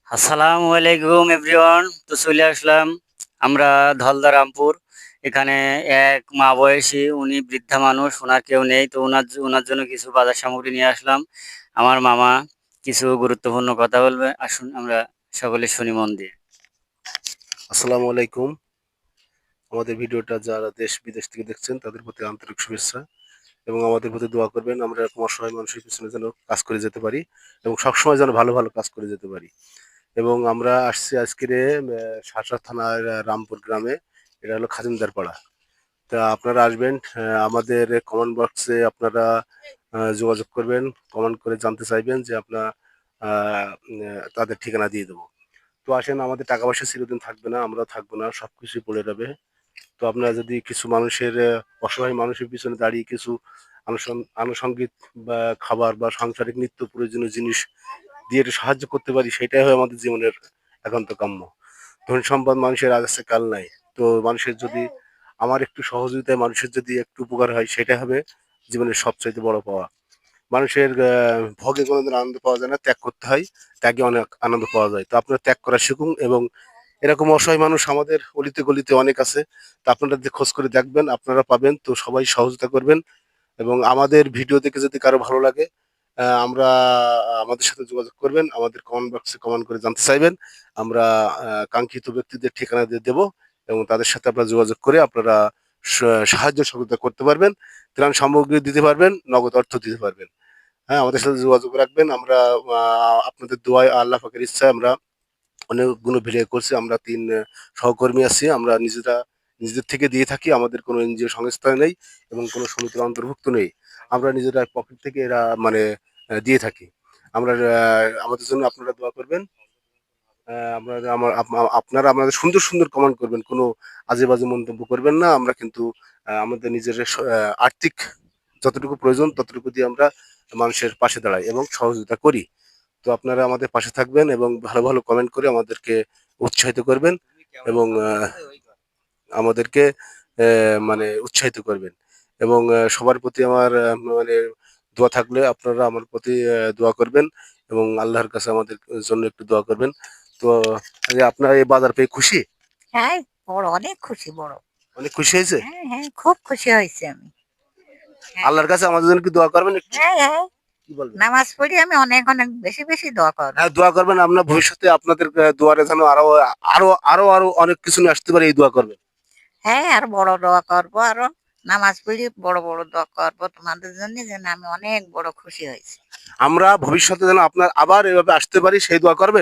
আসসালামু আলাইকুম এভরিওয়ান। তো চলে আসলাম আমরা ধলদা রামপুর। এখানে এক মা বয়সী, উনি বৃদ্ধা মানুষ, ওনার কেউ নেই, তো ওনার জন্য কিছু বাজার সামগ্রী নিয়ে আসলাম। আমার মামা কিছু গুরুত্বপূর্ণ কথা বলবে, আসুন আমরা সকলে শুনি মন দিয়ে। আসসালামু আলাইকুম। আমাদের ভিডিওটা যারা দেশ বিদেশ থেকে দেখছেন তাদের প্রতি আন্তরিক শুভেচ্ছা এবং আমাদের প্রতি দোয়া করবেন। আমরা এরকম অসহায় মানুষের পিছনে যেন কাজ করে যেতে পারি এবং সবসময় যেন ভালো ভালো কাজ করে যেতে পারি। এবং আমরা আসছি আজকের শাসা থানার রামপুর গ্রামে। এটা হলো খাজিমদার পাড়া। তা আপনারা আসবেন, আমাদের কমেন্ট বক্সে আপনারা যোগাযোগ করবেন, কমেন্ট করে জানতে চাইবেন যে আপনার তাদের ঠিকানা দিয়ে দেবো। তো আসেন, আমাদের টাকা পয়সা চিরদিন থাকবে না, আমরাও থাকবো না, সব কিছুই পড়ে যাবে। তো আপনারা যদি কিছু মানুষের অসহায় মানুষের পিছনে দাঁড়িয়ে কিছু আনুষঙ্গিক বা খাবার বা সাংসারিক নিত্য প্রয়োজনীয় জিনিস দিয়ে একটু সাহায্য করতে পারি, সেটাই হয় আমাদের জীবনের একান্ত কাম্য। ধন সম্পদ মানুষের আজ আছে কাল নাই। তো মানুষের যদি আমার একটু সহযোগিতায় মানুষের যদি একটু উপকার হয়, সেটা হবে জীবনের সবচাইতে বড় পাওয়া। মানুষের ভোগে কোনোদিন আনন্দ পাওয়া যায় না, ত্যাগ করতে হয়, ত্যাগে অনেক আনন্দ পাওয়া যায়। তো আপনারা ত্যাগ করা শিখুন এবং এরকম অসহায় মানুষ আমাদের অলিতে গলিতে অনেক আছে। তা আপনারা যদি খোঁজ করে দেখবেন আপনারা পাবেন। তো সবাই সহযোগিতা করবেন এবং আমাদের ভিডিও দেখে যদি কারো ভালো লাগে, আমরা আমাদের সাথে যোগাযোগ করবেন, আমাদের কমেন্ট বক্সে কমেন্ট করে জানতে চাইবেন। আমরা কাঙ্ক্ষিত ব্যক্তিদের ঠিকানা দিয়ে দেবো এবং তাদের সাথে আপনারা যোগাযোগ করে আপনারা সাহায্য সহযোগিতা করতে পারবেন, ত্রাণ সামগ্রী দিতে পারবেন, নগদ অর্থ দিতে পারবেন। হ্যাঁ, আমাদের সাথে যোগাযোগ রাখবেন। আমরা আপনাদের দোয়ায় আল্লাহ পাকের ইচ্ছায় আমরা অনেকগুলো ভিডিও করছি। আমরা ৩ সহকর্মী আছি। আমরা নিজেদের থেকে দিয়ে থাকি। আমাদের কোনো এনজিও সংস্থা নেই এবং কোনো সমিতির অন্তর্ভুক্ত নেই। আমরা নিজেরা পকেট থেকে এরা মানে দিয়ে থাকি। আমরা আমাদের জন্য আপনারা দোয়া করবেন। আমরা আমার আপনারা আমাদের সুন্দর, সুন্দর কমেন্ট করবেন। কোনো আজে-বাজে মন্তব্য করবেন না। আমরা কিন্তু আমাদের নিজের আর্থিক যতটুকু প্রয়োজন ততটুকু দিয়ে আমরা মানুষের পাশে দাঁড়াই এবং সহযোগিতা করি। তো আপনারা আমাদের পাশে থাকবেন এবং ভালো ভালো কমেন্ট করে আমাদেরকে উৎসাহিত করবেন এবং আমাদেরকে মানে উৎসাহিত করবেন এবং সবার প্রতি আমার মানে দোয়া থাকলে আপনারা আমার প্রতি দোয়া করবেন এবং আল্লাহর কাছে আমাদের জন্য একটু দোয়া করবেন। তো আপনার এই বাজার পেয়ে খুশি? হ্যাঁ, অনেক খুশি বড়। অনেক খুশি হয়েছে? হ্যাঁ, হ্যাঁ, খুব খুশি হয়েছি আমি। হ্যাঁ, আল্লাহর কাছে আমাদের জন্য কি দোয়া করবেন একটু? হ্যাঁ, হ্যাঁ, কি বলবেন? নামাজ পড়ি আমি অনেক, অনেক বেশি, বেশি দোয়া করব। হ্যাঁ, দোয়া করবেন। আমরা ভবিষ্যতে আপনাদের দুয়ারে যেন আরো অনেক কিছু নিয়ে আসতে পারি, এই দোয়া করবেন। হ্যাঁ, আর বড় দোয়া করব আরো। নামাজ পড়ি বড়, বড় দোয়া করব তোমাদের জন্য যেন আমি অনেক বড় খুশি হয়েছি। আমরা ভবিষ্যতে যেন আপনার আবার এভাবে আসতে পারি, সেই দোয়া করবেন।